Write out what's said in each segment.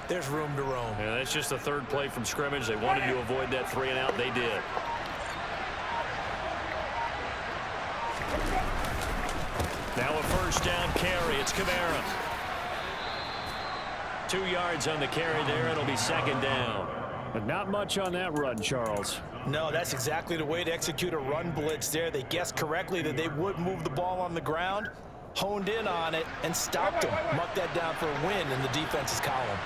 there's room to roam. Yeah, that's just the third play from scrimmage. They wanted to avoid that 3-and-out. They did. Now a first down carry. It's Kamara. 2 yards on the carry there. It'll be second down. But not much on that run, Charles. No, that's exactly the way to execute a run blitz there. They guessed correctly that they would move the ball on the ground, honed in on it, and stopped them. Mucked that down for a win in the defense's column.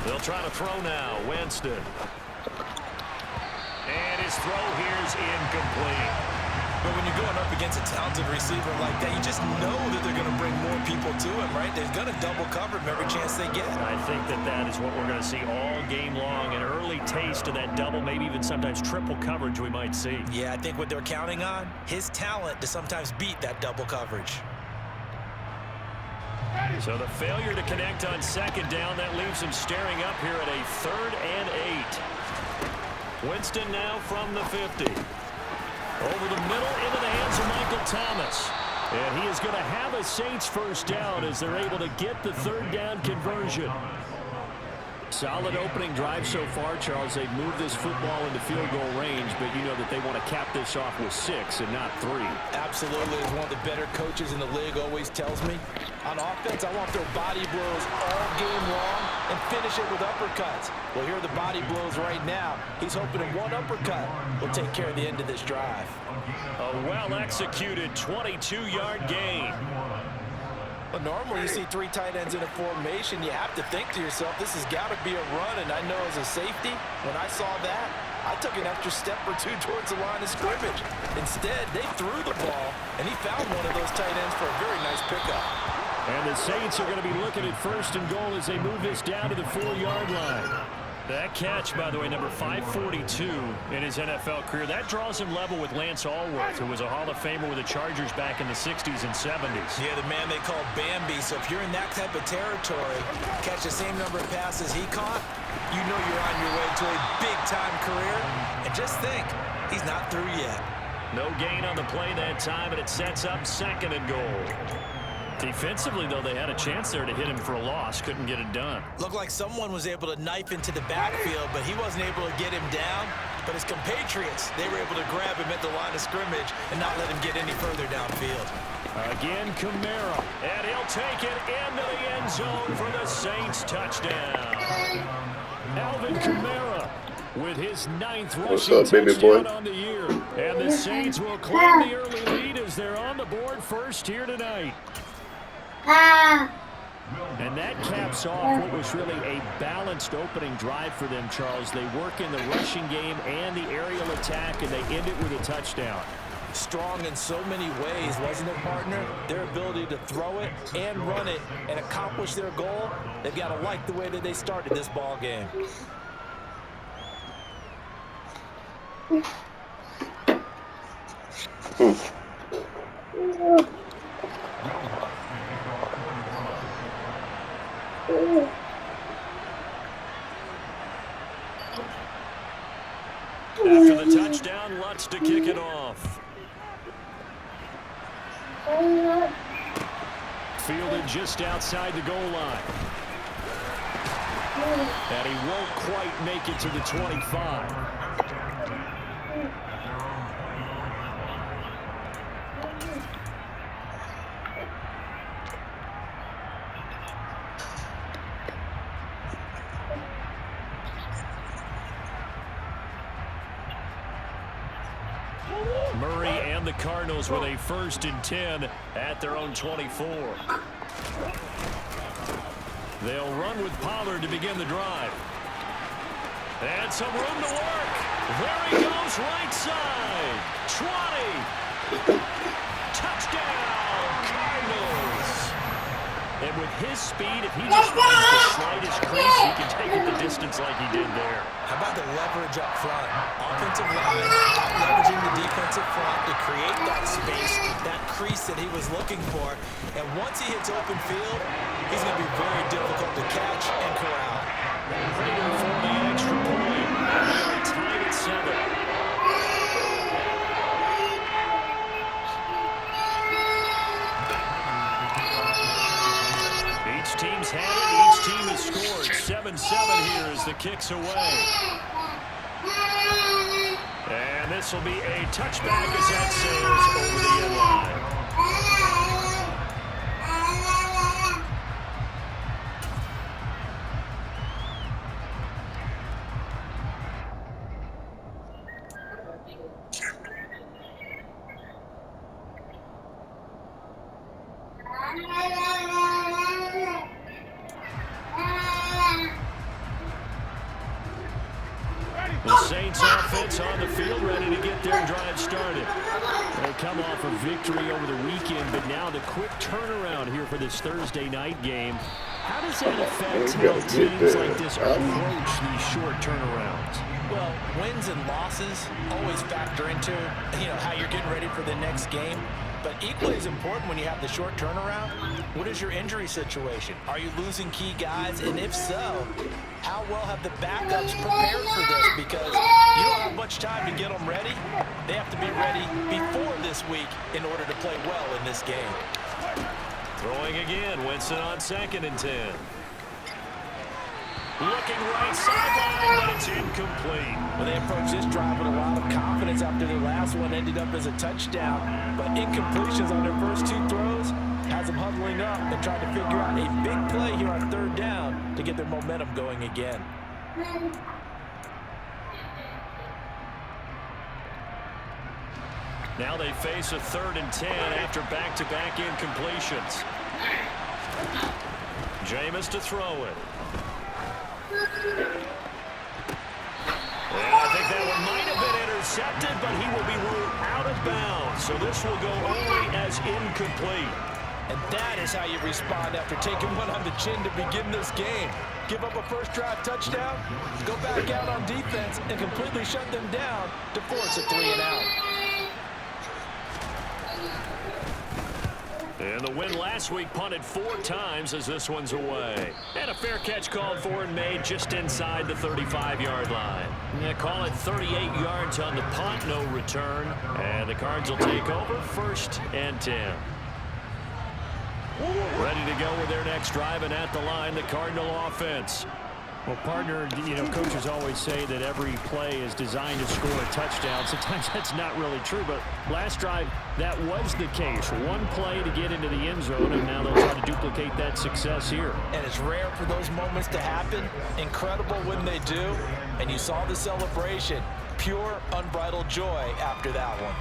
They'll try to throw now. Winston. And his throw here is incomplete. But when you're going up against a talented receiver like that, you just know that they're going to bring more people to him, right? They're going to double cover him every chance they get. I think that is what we're going to see all game long. An early taste of that double, maybe even sometimes triple coverage we might see. Yeah, I think what they're counting on, his talent to sometimes beat that double coverage. So the failure to connect on second down, that leaves him staring up here at a 3rd and 8. Winston now from the 50. Over the middle into the hands of Michael Thomas. And he is going to have a Saints first down as they're able to get the 3rd down conversion. Solid opening drive so far, Charles. They've moved this football into field goal range, but you know that they want to cap this off with 6 and not 3. Absolutely. As one of the better coaches in the league always tells me, on offense, I want their body blows all game long and finish it with uppercuts. Well, here are the body blows right now. He's hoping in one uppercut will take care of the end of this drive. A well-executed 22-yard gain. But normally you see 3 tight ends in a formation. You have to think to yourself, this has got to be a run. And I know as a safety, when I saw that, I took an extra step or 2 towards the line of scrimmage. Instead, they threw the ball, and he found one of those tight ends for a very nice pickup. And the Saints are going to be looking at 1st and goal as they move this down to the 4-yard line. That catch, by the way, number 542 in his NFL career, that draws him level with Lance Allworth, who was a Hall of Famer with the Chargers back in the 60s and 70s. Yeah, the man they call Bambi. So if you're in that type of territory, catch the same number of passes he caught, you know you're on your way to a big-time career. And just think, he's not through yet. No gain on the play that time, and it sets up 2nd and goal. Defensively, though, they had a chance there to hit him for a loss. Couldn't get it done. Looked like someone was able to knife into the backfield, but he wasn't able to get him down. But his compatriots, they were able to grab him at the line of scrimmage and not let him get any further downfield. Again, Kamara. And he'll take it into the end zone for the Saints touchdown. Alvin Kamara with his 9th rushing touchdown on the year. And the Saints will claim the early lead as they're on the board first here tonight. And that caps off what was really a balanced opening drive for them, Charles. They work in the rushing game and the aerial attack, and they end it with a touchdown. Strong in so many ways, wasn't it, partner? Their ability to throw it and run it and accomplish their goal, they've got to like the way that they started this ball game. After the touchdown, Lutz to kick it off. Fielded just outside the goal line. And he won't quite make it to the 25. Murray and the Cardinals with a 1st and 10 at their own 24. They'll run with Pollard to begin the drive. And some room to work. There he goes, right side. 20. Touchdown, Cardinals. And with his speed, if he just finds the slightest crease, he can take it the distance like he did there. How about the leverage up front? Offensive line, leveraging the defensive front to create that space, that crease that he was looking for. And once he hits open field, he's going to be very difficult to catch and corral. Prater for the extra point. They're tied at 7. Each team has had it. Each team has scored. 7-7 here as the kick's away. And this will be a touchback as that sails over the end line. The Saints offense on the field, ready to get their drive started. They come off a victory over the weekend, but now the quick turnaround here for this Thursday night game. How does that affect how teams like this approach these short turnarounds? Well, wins and losses always factor into, how you're getting ready for the next game. But equally as important when you have the short turnaround, what is your injury situation? Are you losing key guys? And if so, how well have the backups prepared for this? Because you don't have much time to get them ready. They have to be ready before this week in order to play well in this game. Throwing again, Winston on 2nd and 10. Looking right sideline, but it's incomplete. Well, they approached this drive with a lot of confidence after their last one ended up as a touchdown. But incompletions on their first 2 throws has them huddling up and trying to figure out a big play here on 3rd down to get their momentum going again. Now they face a 3rd and 10 after back-to-back incompletions. Jameis to throw it. Well, I think that one might have been intercepted, but he will be ruled out of bounds. So this will go only as incomplete. And that is how you respond after taking one on the chin to begin this game. Give up a first drive touchdown, go back out on defense, and completely shut them down to force a 3 and out. And the win last week punted 4 times as this one's away. And a fair catch called for and made just inside the 35-yard line. Yeah, call it 38 yards on the punt, no return. And the Cards will take over 1st and 10. Ready to go with their next drive, and at the line, the Cardinal offense. Well, partner, coaches always say that every play is designed to score a touchdown. Sometimes that's not really true, but last drive, that was the case. One play to get into the end zone, and now they'll try to duplicate that success here. And it's rare for those moments to happen. Incredible when they do. And you saw the celebration. Pure, unbridled joy after that one.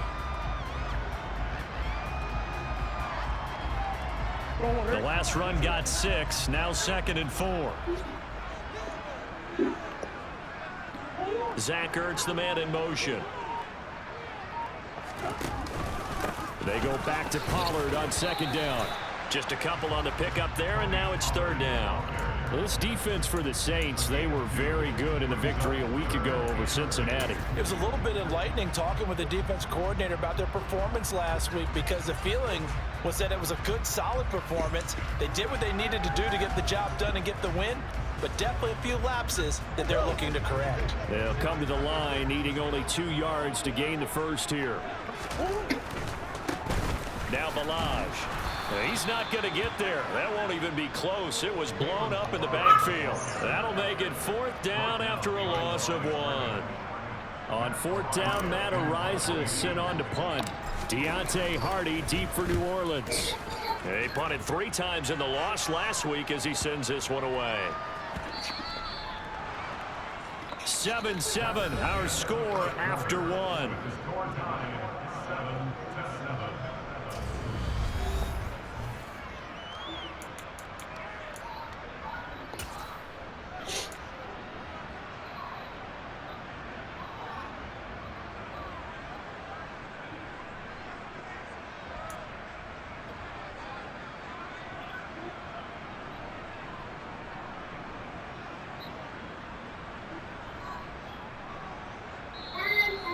The last run got 6, now 2nd and 4. Zach Ertz, the man in motion. They go back to Pollard on 2nd down. Just a couple on the pickup there, and now it's 3rd down. Well, this defense for the Saints, they were very good in the victory a week ago over Cincinnati. It was a little bit enlightening talking with the defense coordinator about their performance last week, because the feeling was that it was a good, solid performance. They did what they needed to do to get the job done and get the win, but definitely a few lapses that they're looking to correct. They'll come to the line, needing only 2 yards to gain the first here. Now Balaj. He's not going to get there. That won't even be close. It was blown up in the backfield. That'll make it 4th down after a loss of 1. On 4th down, Matt Araiza sent on to punt. Deontay Hardy deep for New Orleans. He punted 3 times in the loss last week as he sends this one away. 7-7, our score after 1.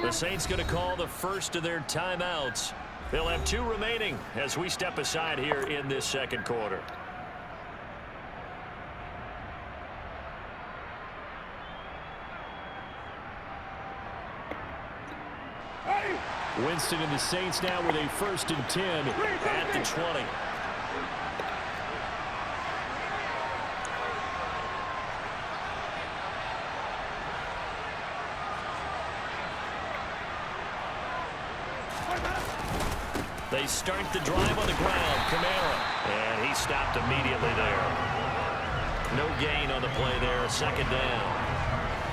The Saints going to call the first of their timeouts. They'll have 2 remaining as we step aside here in this 2nd quarter. Winston and the Saints now with a 1st and 10 at the 20. They start the drive on the ground. Kamara. And he stopped immediately there. No gain on the play there. Second down.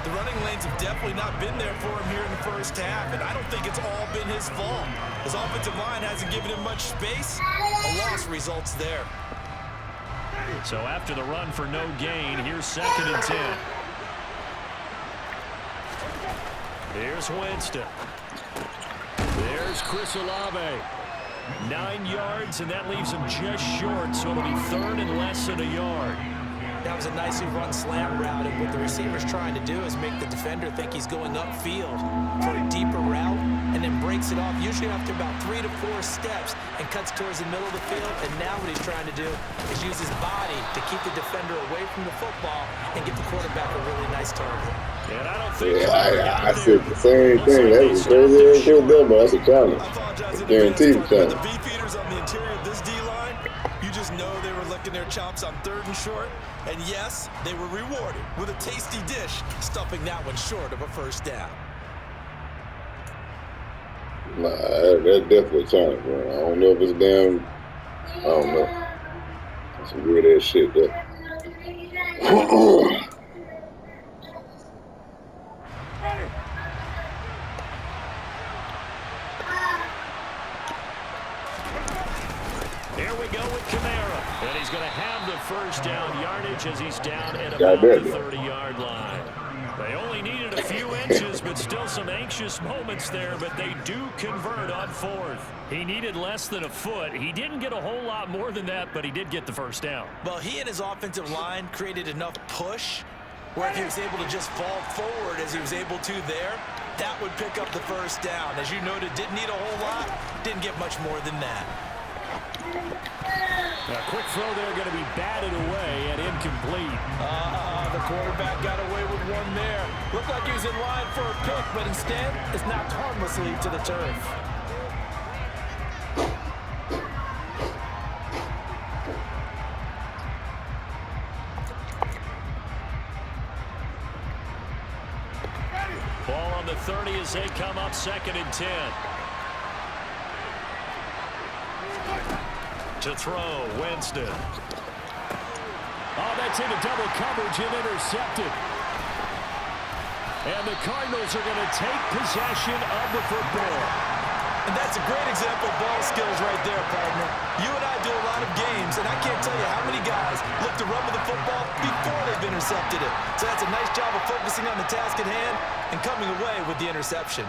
The running lanes have definitely not been there for him here in the first half, and I don't think it's all been his fault. His offensive line hasn't given him much space. A loss results there. So after the run for no gain, here's 2nd and 10. Here's Winston. There's Chris Olave. 9 yards, and that leaves him just short, so it'll be 3rd and less than a yard. That was a nicely run slam route, and what the receiver's trying to do is make the defender think he's going upfield for a deeper route, and then breaks it off, usually after about 3 to 4 steps, and cuts towards the middle of the field. And now what he's trying to do is use his body to keep the defender away from the football and get the quarterback a really nice target. And I don't think I said the same thing. That was crazy. That's a challenge. Guaranteed a challenge. The beefeaters on the interior of this D-line, you just know they were licking their chops on 3rd and short. And yes, they were rewarded with a tasty dish, stuffing that one short of a first down. Nah, that's definitely a challenge, man. I don't know if it's damn. I don't know. That's some weird ass shit there. Here we go with Kamara. And he's going to have the first down yardage as he's down at about the 30-yard line. They only needed a few inches, but still some anxious moments there, but they do convert on 4th. He needed less than a foot. He didn't get a whole lot more than that, but he did get the first down. Well, he and his offensive line created enough push where if he was able to just fall forward as he was able to there, that would pick up the first down. As you noted, didn't need a whole lot, didn't get much more than that. A quick throw there going to be batted away and incomplete. The quarterback got away with one there. Looked like he was in line for a pick, but instead it's knocked harmlessly to the turf. Ball on the 30 as they come up 2nd and 10. To throw, Winston. Oh, that's into double coverage and intercepted. And the Cardinals are going to take possession of the football. And that's a great example of ball skills right there, partner. You and I do a lot of games, and I can't tell you how many guys look to run with the football before they've intercepted it. So that's a nice job of focusing on the task at hand and coming away with the interception.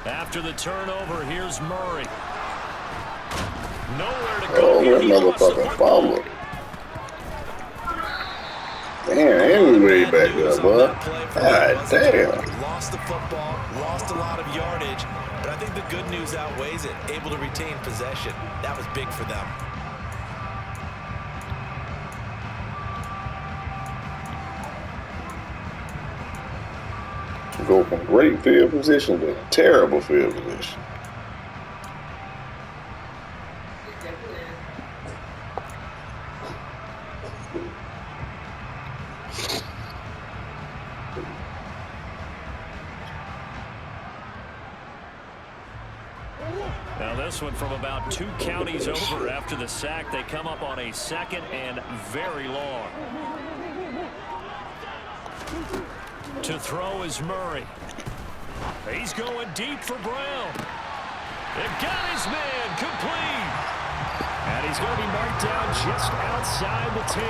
After the turnover, here's Murray. Nowhere to go. Oh, that motherfucking fumble. Damn, and we way back there, boy. God damn. Lost the football, lost a lot of yardage, but I think the good news outweighs it. Able to retain possession. That was big for them. Go from great field position to terrible field position. Now this one from about 2 counties over after the sack. They come up on a 2nd and very long. To throw is Murray. He's going deep for Brown. They've got his man complete. And he's going to be marked down just outside the 10.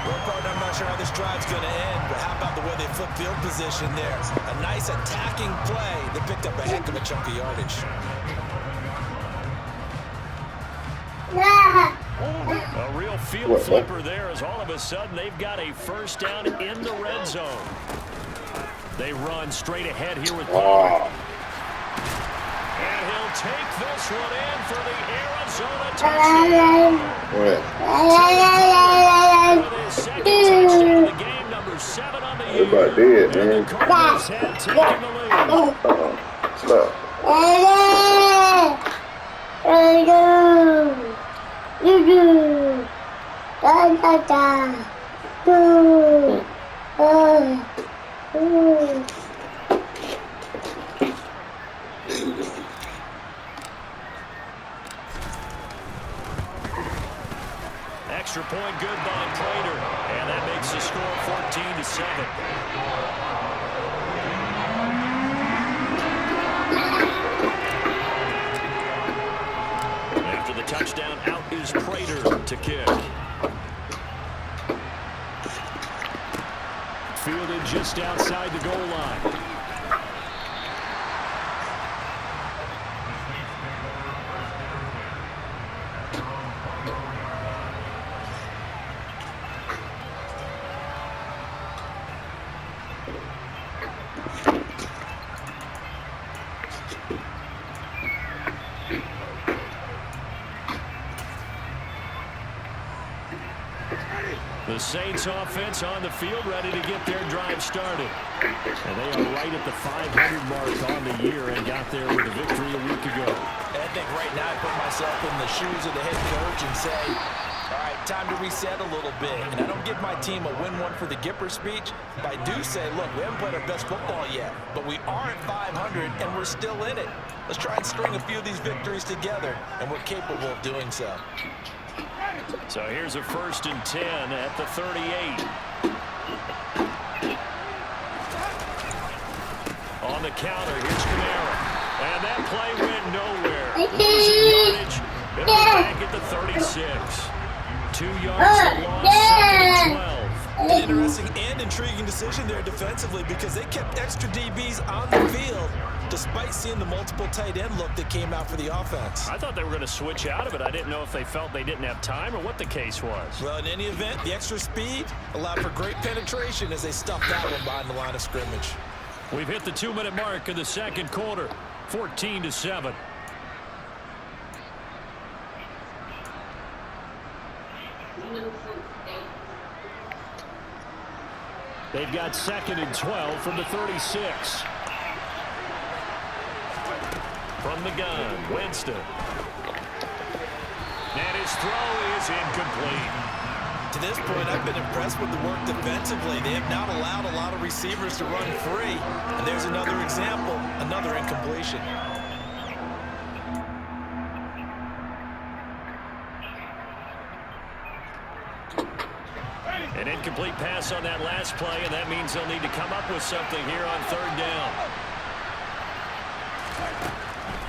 Well, partner, I'm not sure how this drive's going to end, but how about the way they flip field position there? A nice attacking play that picked up a heck of a chunk of yardage. A real field flipper there as all of a sudden they've got a first down in the red zone. They run straight ahead here with Pollard. And he'll take this one in for the Arizona touchdown. With his 2nd touchdown of the game, number Number 7 on the year. Everybody dead, And man. the Cardinals have taken the lead. Stop. Extra point good by Prater. And that makes the score 14-7. After the touchdown, out is Prater to kick. Fielded just outside the goal line. The Saints offense on the field, ready to get their drive started. And they are right at the 500 mark on the year and got there with a victory a week ago. I think right now I put myself in the shoes of the head coach and say, all right, time to reset a little bit. And I don't give my team a win one for the Gipper speech, but I do say, look, we haven't played our best football yet, but we are at 500 and we're still in it. Let's try and string a few of these victories together, and we're capable of doing so. So here's a 1st and 10 at the 38. On the counter, here's Kamara. And that play went nowhere. Losing yardage. It'll be back at the 36. 2 yards to loss, 2nd and 12. An interesting and intriguing decision there defensively because they kept extra DBs on the field despite seeing the multiple tight end look that came out for the offense. I thought they were going to switch out of it. I didn't know if they felt they didn't have time or what the case was. Well, in any event, the extra speed allowed for great penetration as they stuffed that one behind the line of scrimmage. We've hit the 2-minute mark in the 2nd quarter, 14-7. They've got 2nd and 12 from the 36. From the gun, Winston. And his throw is incomplete. To this point, I've been impressed with the work defensively. They have not allowed a lot of receivers to run free. And there's another example, another incompletion. An incomplete pass on that last play, and that means they'll need to come up with something here on 3rd down.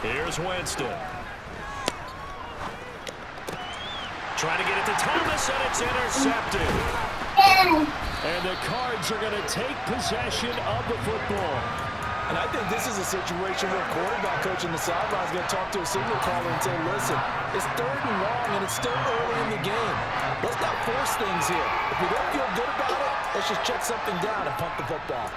Here's Winston. Trying to get it to Thomas, and it's intercepted. And the Cards are going to take possession of the football. And I think this is a situation where quarterback coach in the sideline is going to talk to a signal caller and say, listen, it's 3rd and long, and it's still early in the game. Let's not force things here. If we don't feel good about it, let's just check something down and punt the football.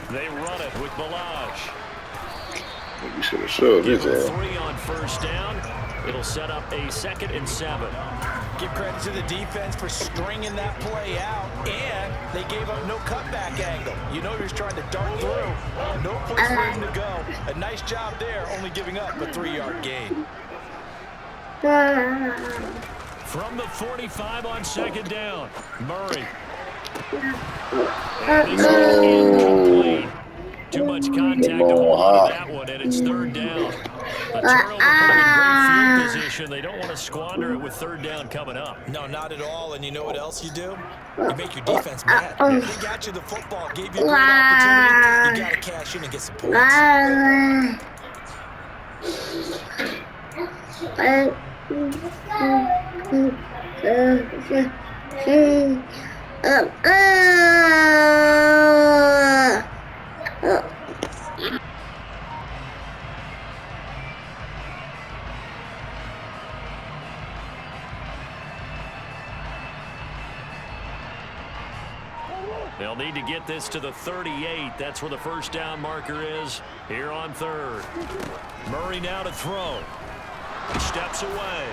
They run it with Balaj. You should have showed Give his him ass. 3 on 1st down. It'll set up a 2nd and 7. Give credit to the defense for stringing that play out, and they gave up no cutback angle. You know he was trying to dart through. No place for him to go. A nice job there, only giving up a 3-yard gain. From the 45 on 2nd down, Murray. And he's incomplete. Too much contact to hold on to that one, and it's 3rd down. A turnover put them in great field position. They don't want to squander it with 3rd down coming up. No, not at all. And you know what else you do? You make your defense mad. They got you the football, gave you a great opportunity. You got to cash in and get some points. They'll need to get this to the 38. That's where the first down marker is here on third. Murray now to throw. He steps away.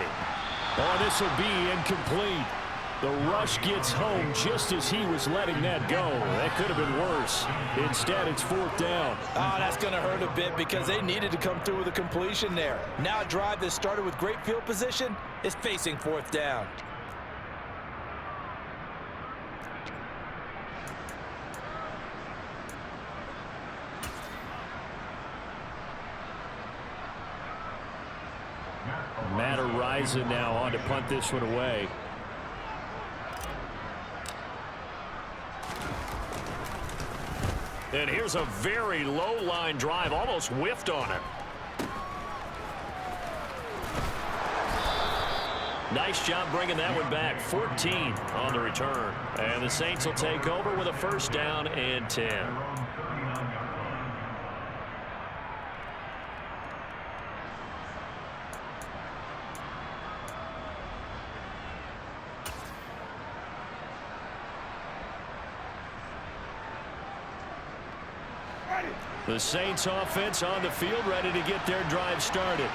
Oh, this will be incomplete. The rush gets home just as he was letting that go. That could have been worse. Instead, it's fourth down. Oh, that's going to hurt a bit because they needed to come through with a completion there. Now a drive that started with great field position is facing fourth down. Matt Araiza now on to punt this one away. And here's a very low line drive, almost whiffed on it. Nice job bringing that one back. 14 on the return. And the Saints will take over with a first down and 10. The Saints offense on the field ready to get their drive started.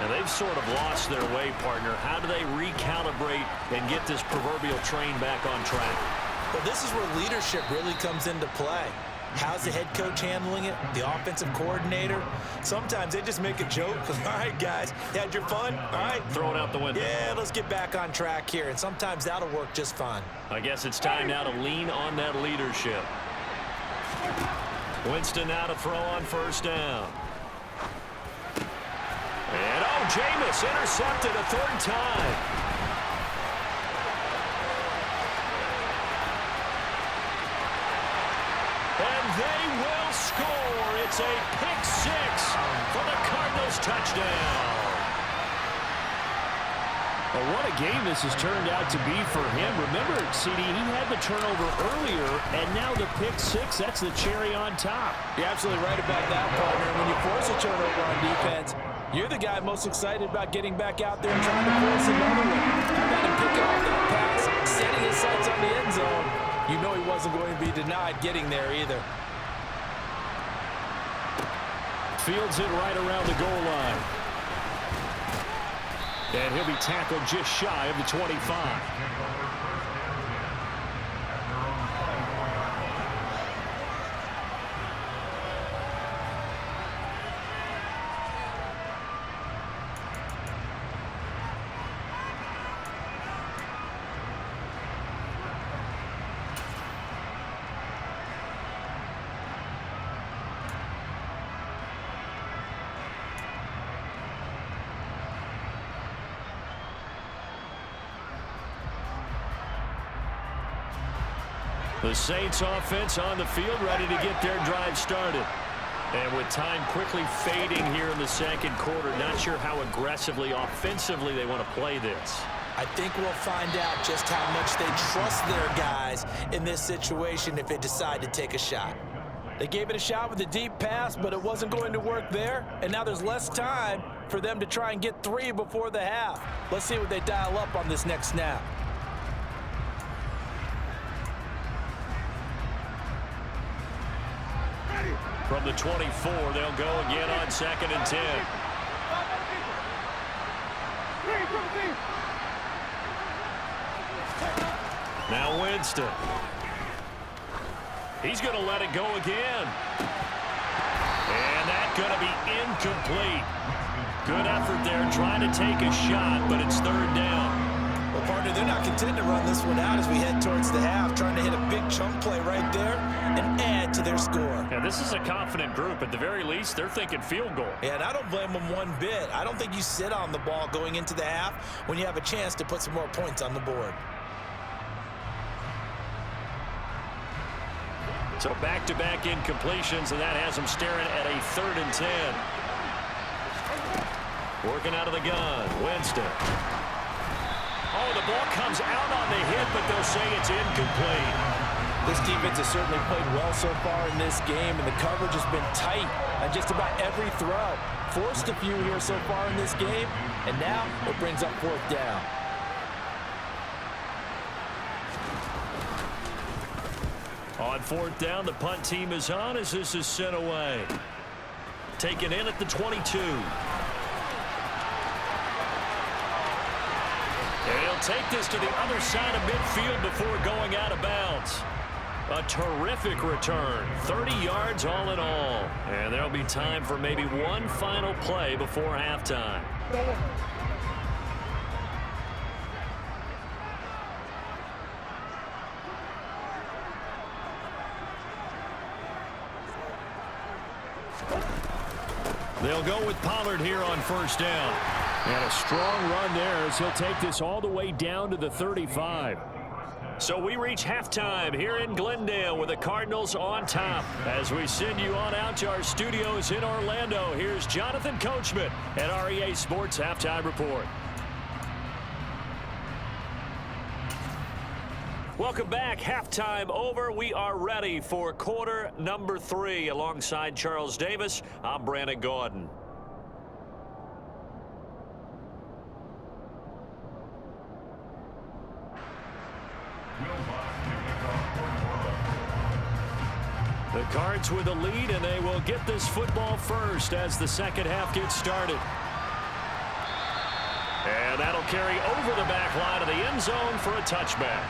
And they've sort of lost their way, partner. How do they recalibrate and get this proverbial train back on track? Well, this is where leadership really comes into play. How's the head coach handling it? The offensive coordinator? Sometimes they just make a joke. All right, guys, you had your fun? All right. Throw it out the window. Yeah, let's get back on track here. And sometimes that'll work just fine. I guess it's time now to lean on that leadership. Winston now to throw on first down. And, oh, Jameis intercepted a third time. And they will score. It's a pick six for the Cardinals touchdown. Well, what a game this has turned out to be for him. Remember, CD, he had the turnover earlier, and now the pick six, that's the cherry on top. You're absolutely right about that, partner. When you force a turnover on defense, you're the guy most excited about getting back out there and trying to force another one. How about him picking off that pass, setting his sights on the end zone? You know he wasn't going to be denied getting there either. Fields it right around the goal line. And he'll be tackled just shy of the 25. The Saints offense on the field ready to get their drive started. And with time quickly fading here in the second quarter, not sure how aggressively, offensively they want to play this. I think we'll find out just how much they trust their guys in this situation if they decide to take a shot. They gave it a shot with a deep pass, but it wasn't going to work there. And now there's less time for them to try and get three before the half. Let's see what they dial up on this next snap. From the 24, they'll go again on 2nd and 10. Now Winston. He's going to let it go again. And that's going to be incomplete. Good effort there trying to take a shot, but it's third down. Well, partner, they're not content to run this one out as we head towards the half, trying to hit a big chunk play right there and add to their score. Yeah, this is a confident group. At the very least, they're thinking field goal. Yeah, and I don't blame them one bit. I don't think you sit on the ball going into the half when you have a chance to put some more points on the board. So back-to-back incompletions, and that has them staring at a 3rd and 10. Working out of the gun, Winston. Oh, the ball comes out on the hit, but they'll say it's incomplete. This defense has certainly played well so far in this game, and the coverage has been tight on just about every throw. Forced a few here so far in this game, and now it brings up 4th down. On fourth down, the punt team is on as this is sent away. Taken in at the 22. And he'll take this to the other side of midfield before going out of bounds. A terrific return. 30 yards all in all. And there'll be time for maybe one final play before halftime. They'll go with Pollard here on first down. And a strong run there as he'll take this all the way down to the 35. So we reach halftime here in Glendale with the Cardinals on top. As we send you on out to our studios in Orlando, here's Jonathan Coachman at REA Sports Halftime Report. Welcome back. Halftime over. We are ready for quarter number 3. Alongside Charles Davis, I'm Brandon Gaudin. The Cards with the lead, and they will get this football first as the second half gets started. And that'll carry over the back line of the end zone for a touchback.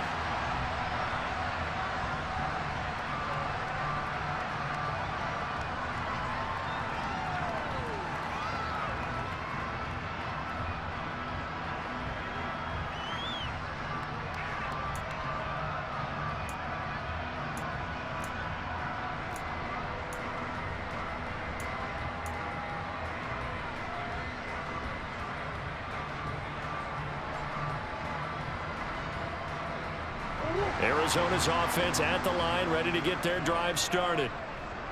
Arizona's offense at the line, ready to get their drive started.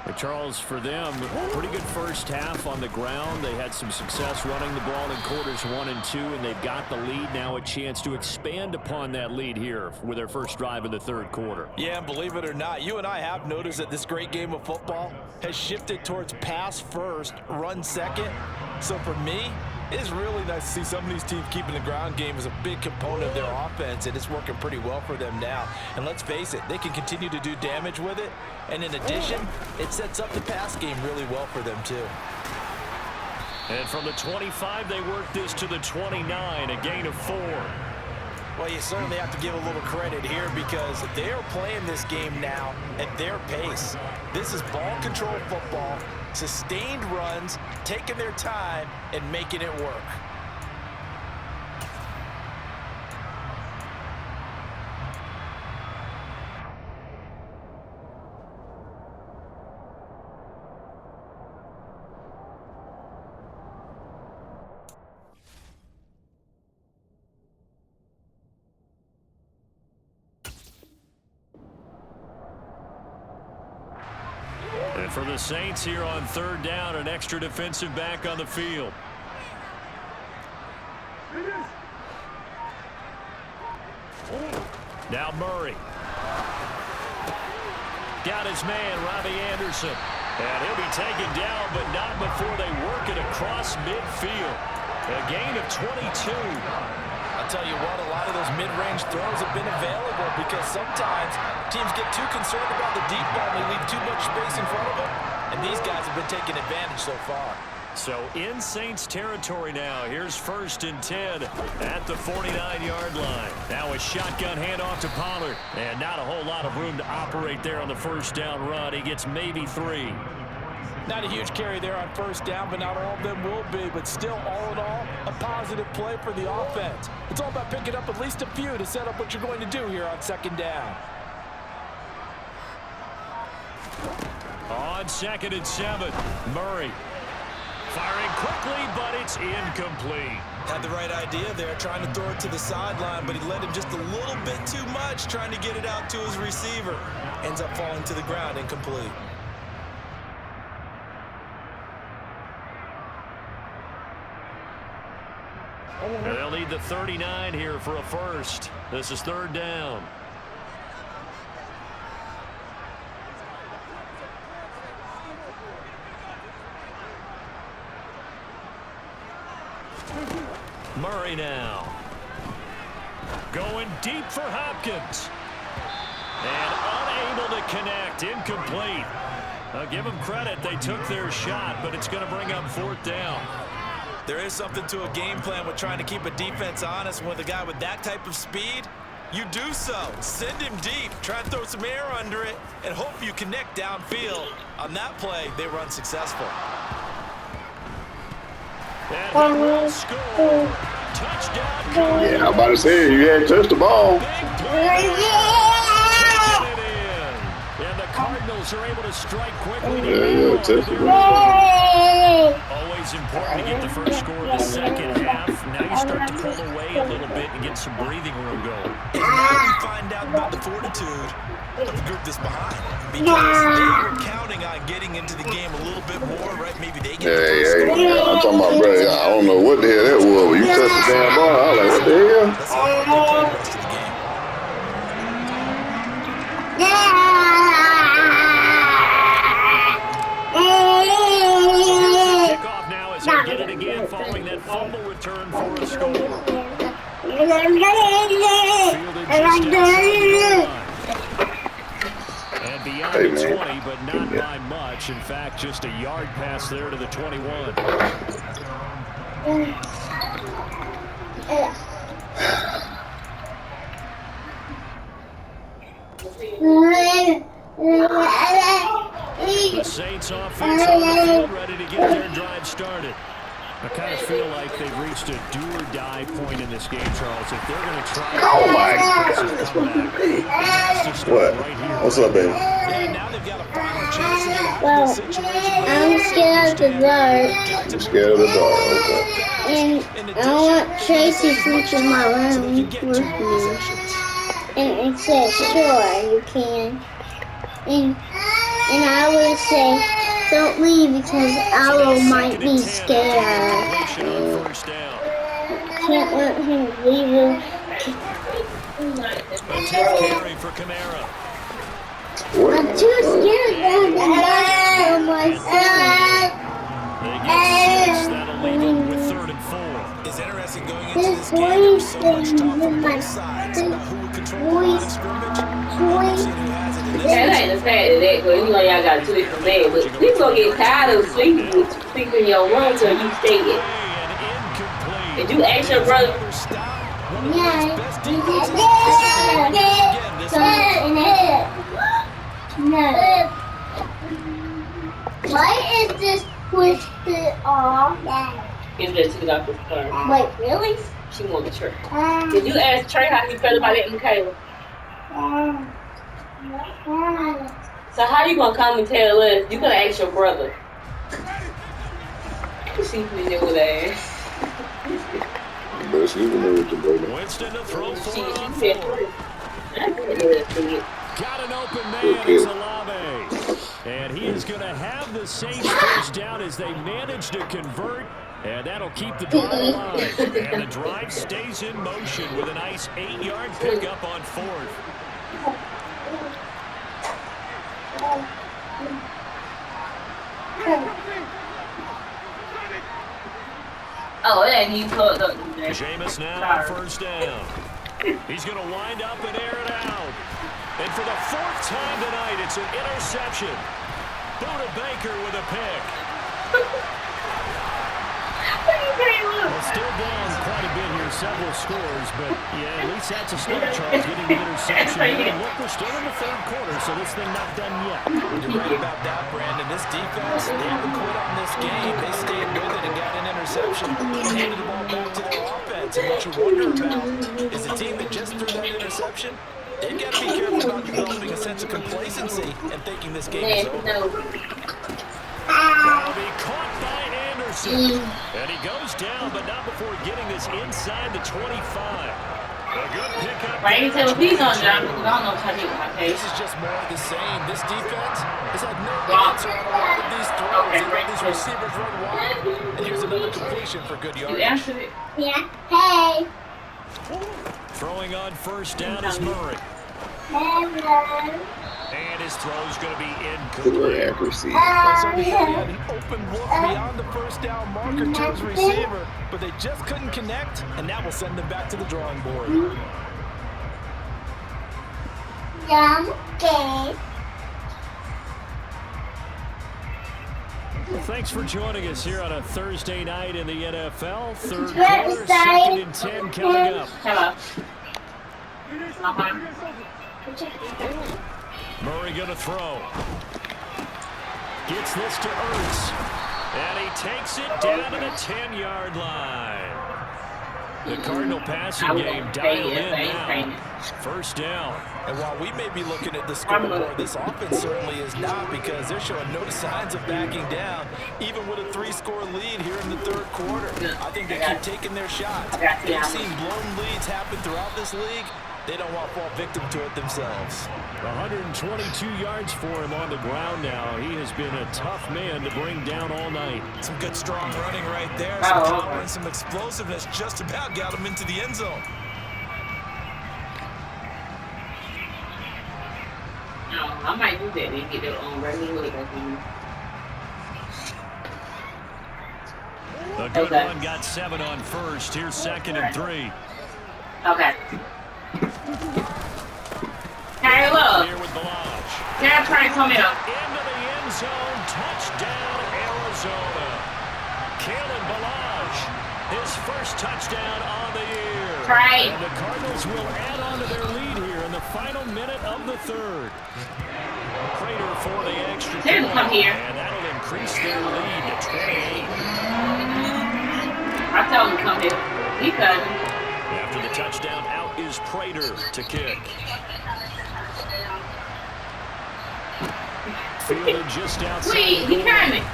But Charles, for them, pretty good first half on the ground. They had some success running the ball in quarters 1 and 2, and they've got the lead. Now a chance to expand upon that lead here with their first drive in the third quarter. Yeah, and believe it or not, you and I have noticed that this great game of football has shifted towards pass first, run second. So for me, it's really nice to see some of these teams keeping the ground game as a big component of their offense, and it's working pretty well for them now. And let's face it, they can continue to do damage with it. And in addition, it sets up the pass game really well for them too. And from the 25, they work this to the 29, a gain of 4. Well, you certainly have to give a little credit here because they are playing this game now at their pace. This is ball control football, sustained runs, taking their time, and making it work. And for the Saints here on third down, an extra defensive back on the field. Now Murray. Got his man, Robbie Anderson. And he'll be taken down, but not before they work it across midfield. A gain of 22. I'll tell you what, a lot of those mid-range throws have been available because sometimes teams get too concerned about the deep ball and they leave too much space in front of them. And these guys have been taking advantage so far. So in Saints territory now. Here's 1st and 10 at the 49-yard line. Now a shotgun handoff to Pollard. And not a whole lot of room to operate there on the first down run. He gets maybe 3. Not a huge carry there on first down, but not all of them will be. But still, all in all, a positive play for the offense. It's all about picking up at least a few to set up what you're going to do here on second down. On 2nd and 7, Murray. Firing quickly, but it's incomplete. Had the right idea there, trying to throw it to the sideline, but he led him just a little bit too much, trying to get it out to his receiver. Ends up falling to the ground, incomplete. And they'll need the 39 here for a first. This is third down. Murray now. Going deep for Hopkins. And unable to connect. Incomplete. Give them credit. They took their shot, but it's going to bring up 4th down. There is something to a game plan with trying to keep a defense honest. With a guy with that type of speed, you do so. Send him deep. Try and throw some air under it and hope you connect downfield. On that play, they were unsuccessful. And he will score. Touchdown. Yeah, I'm about to say, you hadn't touched the ball. And the Cardinals are able to strike quickly. Yeah, touched the ball. Always important to get the first score of the second half. Now you start to pull away a little bit and get some breathing room going. And now we find out about the fortitude of the group that's behind. Because they were counting on getting into the game a little bit more, right? Maybe they get the first score. I'm talking about, bro, I don't know what the hell that was, but you touched the damn ball. I was like, what the hell? Let's see how they play the rest of the game. Kickoff now as they get it again following that fumble return for a score. Fielded just outside the line. And beyond the 20, but not by much. In fact, just a yard pass there to the 21. The Saints offense on the field ready to get their drive started. I kind of feel like they've reached a do-or-die point in this game, Charles. If they're going to try Oh, my God. What? What's up, baby? Yeah, now they've got a final chance to get out of this situation. I'm scared of the dark, I'm scared of the dark. Okay. and I want Tracy to sleep in my room with me. And it says, sure, you can. And I would say, don't leave because Owl might be scared. Can't let him leave you. A tough carry for Kamara. I'm too scared to die on my side. They get 6. That'll leave them with 3rd and 4. It's interesting going into this game. There's so much talk from both sides about who would control the line of scrimmage. Almost who has it in this Yeah, that ain't the fact of that, but you know y'all got to do it from there. But people gonna get tired of sleeping in your room till you stay it. Did you ask your brother? No. Why is this twisted off? It's just to the doctor's car. Wait, really? She wants the Trey. Did you ask Trey how he felt about that, Michaela? So how you gonna come and tell us? You gonna ask your brother? See if we know that. But she know what you're doing. Winston to throw for it on She said, 4th. I couldn't do that for you. Got an open man, it's Olave. And he is going to have the Saints first down as they manage to convert. And that'll keep the drive alive. And the drive stays in motion with a nice 8-yard pickup on 4th. Oh, yeah, he pulled up. Jameis now on 1st down. He's going to wind up and air it out. And for the 4th time tonight, it's an interception. Buda Baker with a pick. Well, still down quite a bit here, several scores, but yeah, at least that's a start, Charles, getting the interception. And look, we're still in the 3rd quarter, so this thing not done yet. You're right about that, Brandon. This defense, they haven't quit on this game. They stayed with it and got an interception and handed the ball back to their offense. And what you wonder about is a team that just threw that interception, they've got to be careful about developing a sense of complacency and thinking this game is over. That'll be caught by Anderson. And he goes down, but not before getting this inside the 25. A good pickup. Right, so if he's on John, because I don't know how he got paid. This is just more of the same. This defense has had no answer on all of these throws. They let these receivers run wide. And here's another completion for good You yardage. answered it. Yeah. Hey. Throwing on 1st down is Murray. Hello. And his throw's going to be Good incomplete. accuracy. So he had an open look beyond the 1st down marker to his receiver, but they just couldn't connect, and that will send them back to the drawing board. Okay. Well, thanks for joining us here on a Thursday night in the NFL. Third quarter, 2nd and 10 coming up. Hello. Murray going to throw. Gets this to Ertz. And he takes it down to the 10-yard line. The Cardinal passing game dialed in now. First down. And while we may be looking at the scoreboard, this offense certainly is not, because they're showing no signs of backing down, even with a 3-score lead here in the third quarter. I think they keep taking their shots. They've seen blown leads happen throughout this league. They don't want to fall victim to it themselves. 122 yards for him on the ground now. He has been a tough man to bring down all night. Some good, strong running right there. Some power and some explosiveness just about got him into the end zone. No, I might do that and get their own running way back in. A good one, got 7 on first. Here's 2nd and 3. Okay. Hey, look. Here with Balaj. Now try and come in. Into the end zone. Touchdown, Arizona. Kalen Balaj, his first touchdown on the year. Right. And the Cardinals will add on to their lead here in the final minute of the third. Prater for the extra point. Come here. And that'll increase their lead to 28. I told him to come here. He couldn't. After the touchdown, out is Prater to kick. Fielded just outside. Wait, he coming.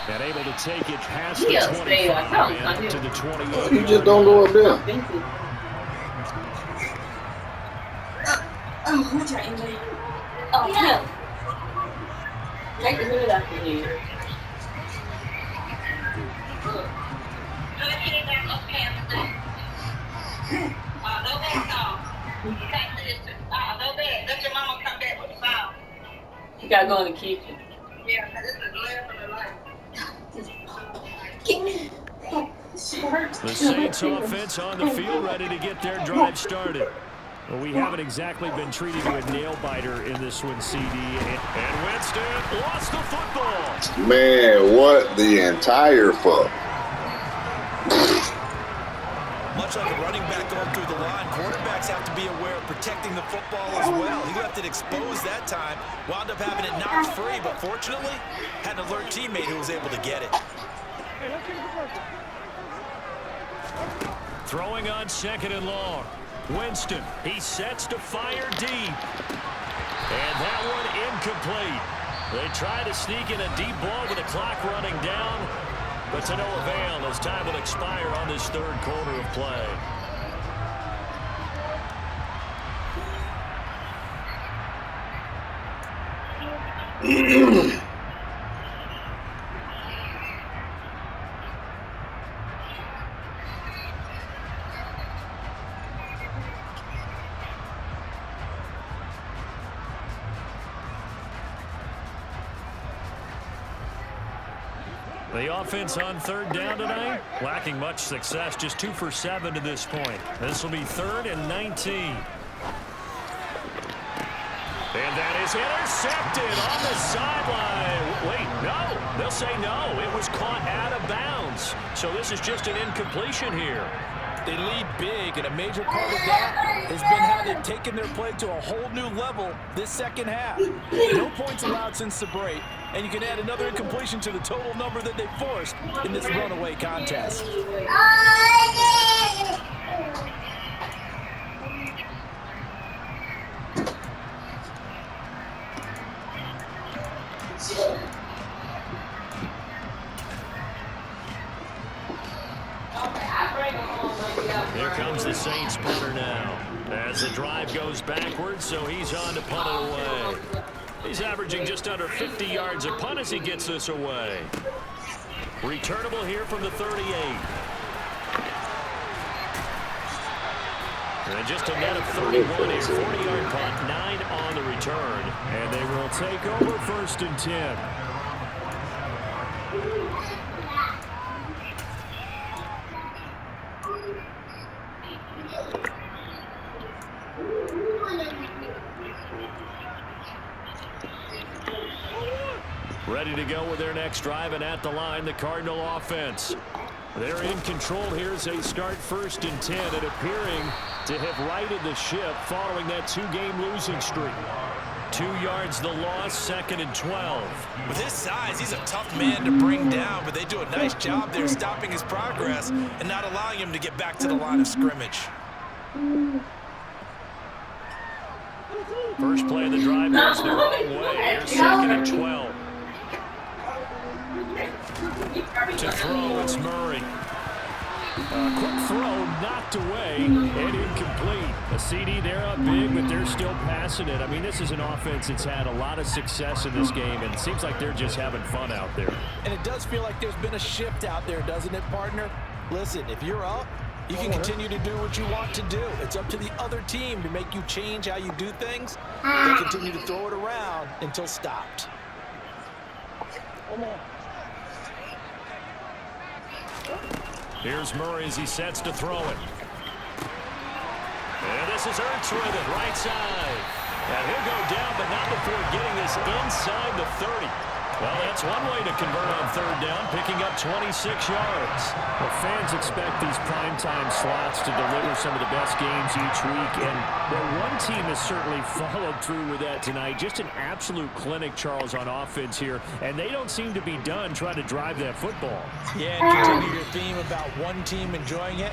And able to take it past He the upstairs. 25 and to the 28. You just don't go up there. Thank you. What's your injury? Oh, yeah. Take the hood off of you. You gotta go in the kitchen. Yeah, this is The Saints offense on the field, ready to get their drive started. Well, we haven't exactly been treated to a nail-biter in this one, CD. And Winston lost the football. Man, what the entire fuck? Much like a running back going through the line, quarterbacks have to be aware of protecting the football as well. He left it exposed that time, wound up having it knocked free, but fortunately, had an alert teammate who was able to get it. Throwing on 2nd and long. Winston, he sets to fire deep. And that one incomplete. They try to sneak in a deep ball with the clock running down, but to no avail as time will expire on this third quarter of play. The offense on 3rd down tonight, lacking much success, just 2 for 7 to this point. This will be 3rd and 19. And that is intercepted on the sideline. Wait, no. They'll say no. It was caught out of bounds. So this is just an incompletion here. They lead big, and a major part of that has been how they've taken their play to a whole new level this second half. No points allowed since the break, and you can add another incompletion to the total number that they forced in this runaway contest. Here comes the Saints punter now. As the drive goes backwards, so he's on to punt it away. He's averaging just under 50 yards a punt as he gets this away. Returnable here from the 38. And just a net of 31 here. 40-yard punt, 9 on the return. And they will take over 1st and 10. Ready to go with their next drive, and at the line, the Cardinal offense. They're in control here as they start 1st and 10, and appearing to have righted the ship following that 2-game losing streak. 2 yards the loss, 2nd and 12. With his size, he's a tough man to bring down, but they do a nice job there stopping his progress and not allowing him to get back to the line of scrimmage. First play of the drive goes the wrong way. Here's 2nd and 12. To throw, it's Murray. Quick throw, knocked away, and incomplete. A CD, they're up big, but they're still passing it. I mean, this is an offense that's had a lot of success in this game, and it seems like they're just having fun out there. And it does feel like there's been a shift out there, doesn't it, partner? Listen, if you're up, you can continue to do what you want to do. It's up to the other team to make you change how you do things. They continue to throw it around until stopped. Here's Murray as he sets to throw it. And this is Ertz with it, right side. And he'll go down, but not before getting this inside the 30. Well, that's one way to convert on 3rd down, picking up 26 yards. Well, fans expect these primetime slots to deliver some of the best games each week, and one team has certainly followed through with that tonight. Just an absolute clinic, Charles, on offense here, and they don't seem to be done trying to drive that football. Yeah, and continue your theme about one team enjoying it.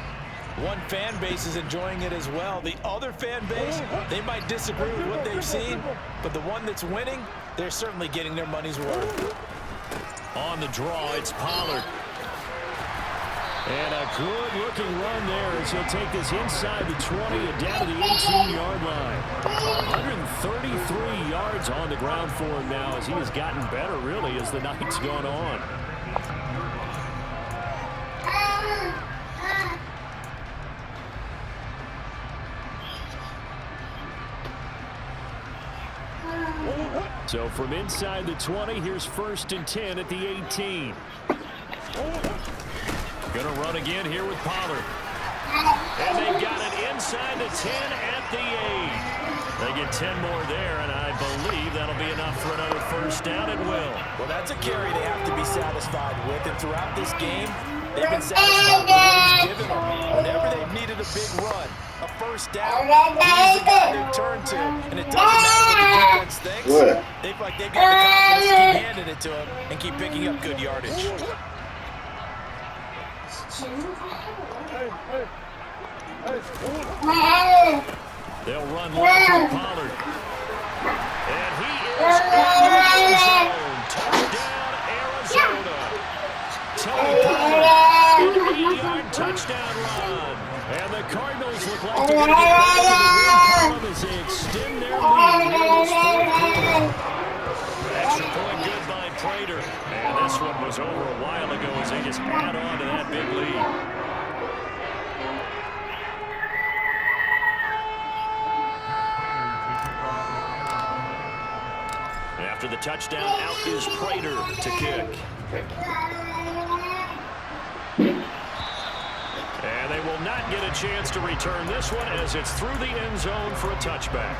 One fan base is enjoying it as well. The other fan base, they might disagree with what they've seen, but the one that's winning, they're certainly getting their money's worth. On the draw, it's Pollard. And a good-looking run there as he'll take this inside the 20 and down to the 18-yard line. 133 yards on the ground for him now as he has gotten better, really, as the night's gone on. So from inside the 20, here's 1st and 10 at the 18. Going to run again here with Pollard. And they got it inside the 10 at the 8. They get 10 more there, and I believe that'll be enough for another 1st down. It will. Well, that's a carry they have to be satisfied with, and throughout this game, they've been satisfied with what he's given them. Whenever they've needed a big run, a 1st down, he's the guy they've turned to, and it doesn't matter what the defense thinks. They feel like they've got the confidence to keep handing it to him and keep picking up good yardage. They'll run left with Pollard. And he is in the end zone. Touchdown, Arizona. Tony Pollard, an 8-yard touchdown run. And the Cardinals look like they're going to get back to the win column as they extend their lead here in this 4th quarter. Extra point good by Prater. And this one was over a while ago as they just add on to that big lead. After the touchdown, out is Prater to kick. And they will not get a chance to return this one as it's through the end zone for a touchback.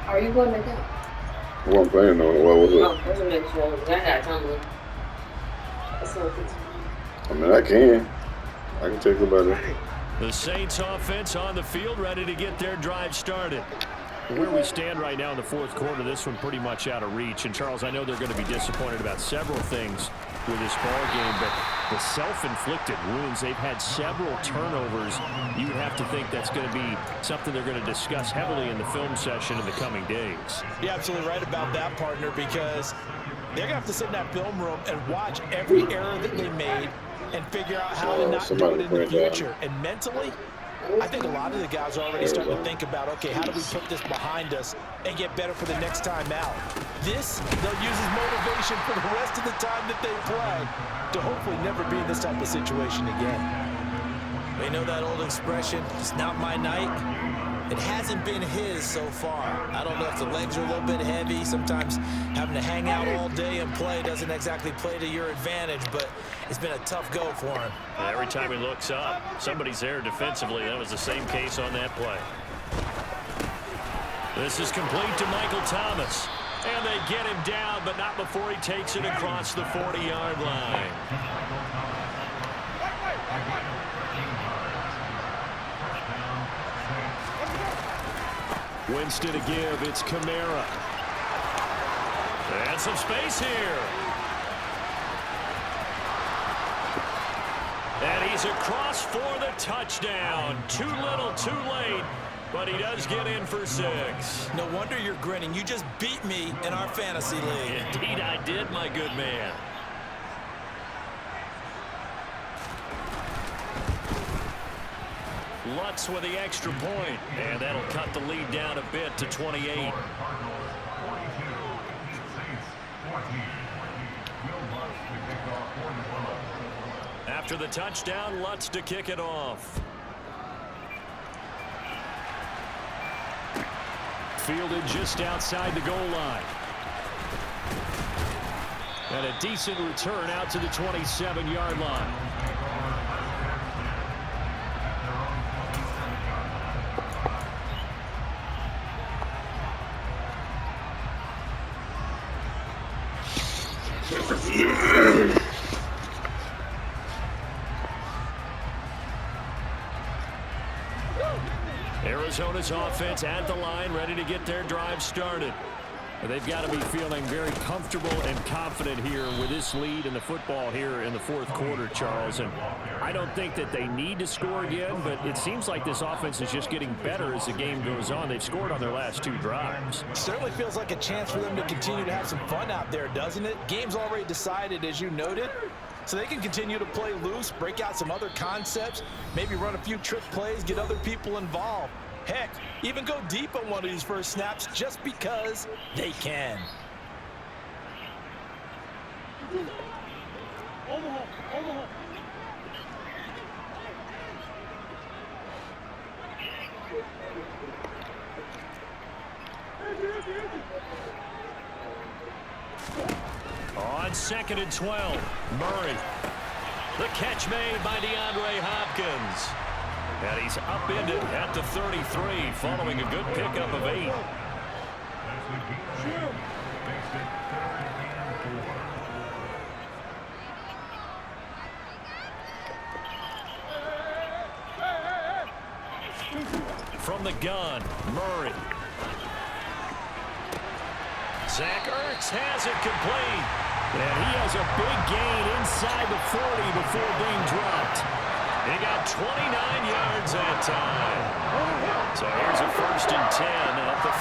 Are you going to go? Well, I'm playing on it. What was it? Oh, that's the next one. I got tumbling. I mean, I can take about it. The Saints offense on the field, ready to get their drive started. Where we stand right now in the 4th quarter, this one pretty much out of reach. And, Charles, I know they're going to be disappointed about several things with this ball game, but the self-inflicted wounds, they've had several turnovers. You would have to think that's going to be something they're going to discuss heavily in the film session in the coming days. You're absolutely right about that, partner, because they're going to have to sit in that film room and watch every error that they made and figure out how to not do it in the future. And mentally, I think a lot of the guys are already starting to think about, okay, how do we put this behind us and get better for the next time out? This, they'll use as motivation for the rest of the time that they play to hopefully never be in this type of situation again. They know that old expression, it's not my night. It hasn't been his so far. I don't know if the legs are a little bit heavy. Sometimes having to hang out all day and play doesn't exactly play to your advantage, but it's been a tough go for him. Every time he looks up, somebody's there defensively. That was the same case on that play. This is complete to Michael Thomas. And they get him down, but not before he takes it across the 40-yard line. Winston to give. It's Kamara. And some space here. And he's across for the touchdown. Too little, too late. But he does get in for 6. No wonder you're grinning. You just beat me in our fantasy league. Indeed I did, my good man. Lutz with the extra point. And that'll cut the lead down a bit to 28. After the touchdown, Lutz to kick it off. Fielded just outside the goal line. And a decent return out to the 27-yard line. Arizona's offense at the line, ready to get their drive started. They've got to be feeling very comfortable and confident here with this lead in the football here in the fourth quarter, Charles. And I don't think that they need to score again, but it seems like this offense is just getting better as the game goes on. They've scored on their last 2 drives. Certainly feels like a chance for them to continue to have some fun out there, doesn't it? Game's already decided, as you noted. So they can continue to play loose, break out some other concepts, maybe run a few trick plays, get other people involved. Heck, even go deep on one of these first snaps just because they can. On 2nd and 12, Murray. The catch made by DeAndre Hopkins. And he's upended at the 33, following a good pickup of 8. From the gun, Murray. Zach Ertz has it complete. And he has a big gain inside the 40 before being dropped. He got 29 yards that time. So here's a 1st and 10 at the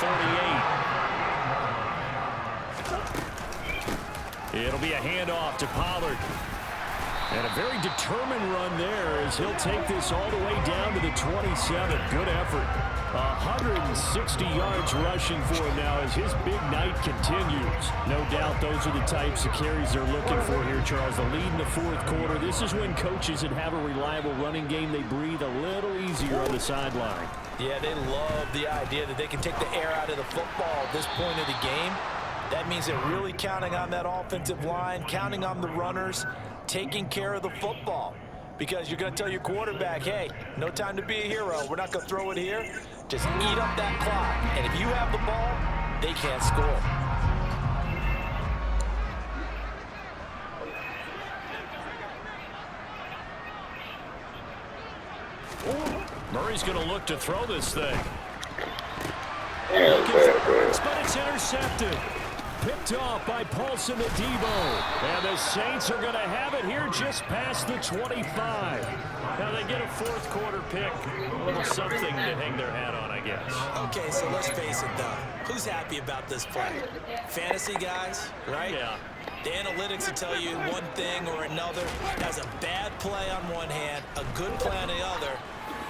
38. It'll be a handoff to Pollard. And a very determined run there as he'll take this all the way down to the 27. Good effort. 160 yards rushing for him now as his big night continues. No doubt those are the types of carries they're looking for here, Charles. The lead in the fourth quarter. This is when coaches that have a reliable running game, they breathe a little easier on the sideline. Yeah, they love the idea that they can take the air out of the football at this point of the game. That means they're really counting on that offensive line, counting on the runners, taking care of the football. Because you're going to tell your quarterback, hey, no time to be a hero. We're not going to throw it here. Just eat up that clock. And if you have the ball, they can't score. Murray's going to look to throw this thing. Yeah, But it's intercepted. Picked off by Paulson Adebo. And the Saints are going to have it here just past the 25. Now they get a fourth quarter pick. A little something to hang their hat on, I guess. Okay, so let's face it, though. Who's happy about this play? Fantasy guys, right? Yeah. The analytics will tell you one thing or another. Has a bad play on one hand, a good play on the other.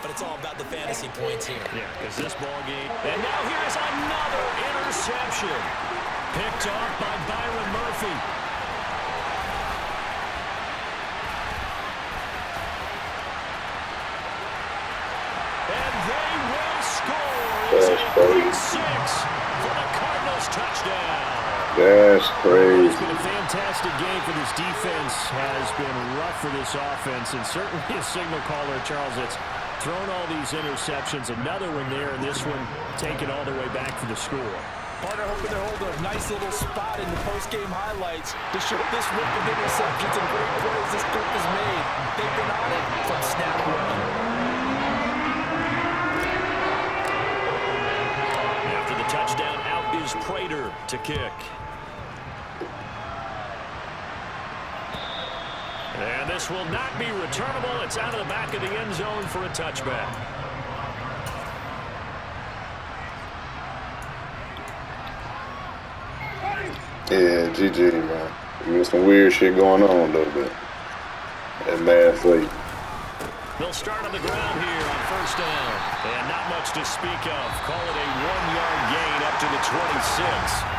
But it's all about the fantasy points here. Yeah, because this ball game. And now here's another interception. Picked off by Byron Murphy. And they will score. It's a 3-6 for the Cardinals touchdown. That's crazy. It's been a fantastic game for this defense. Has been rough for this offense. And certainly a signal caller, Charles, it's thrown all these interceptions. Another one there, and this one taken all the way back for the score. Partner hoping to hold a nice little spot in the post-game highlights to show this rip of interceptions and great plays this group has made. They've been on it from snap one. After the touchdown, out is Prater to kick. And this will not be returnable. It's out of the back of the end zone for a touchback. Yeah, GG, man. There's some weird shit going on a little bit. That bad sleep. They'll start on the ground here on first down. And not much to speak of. Call it a 1-yard gain up to the 26.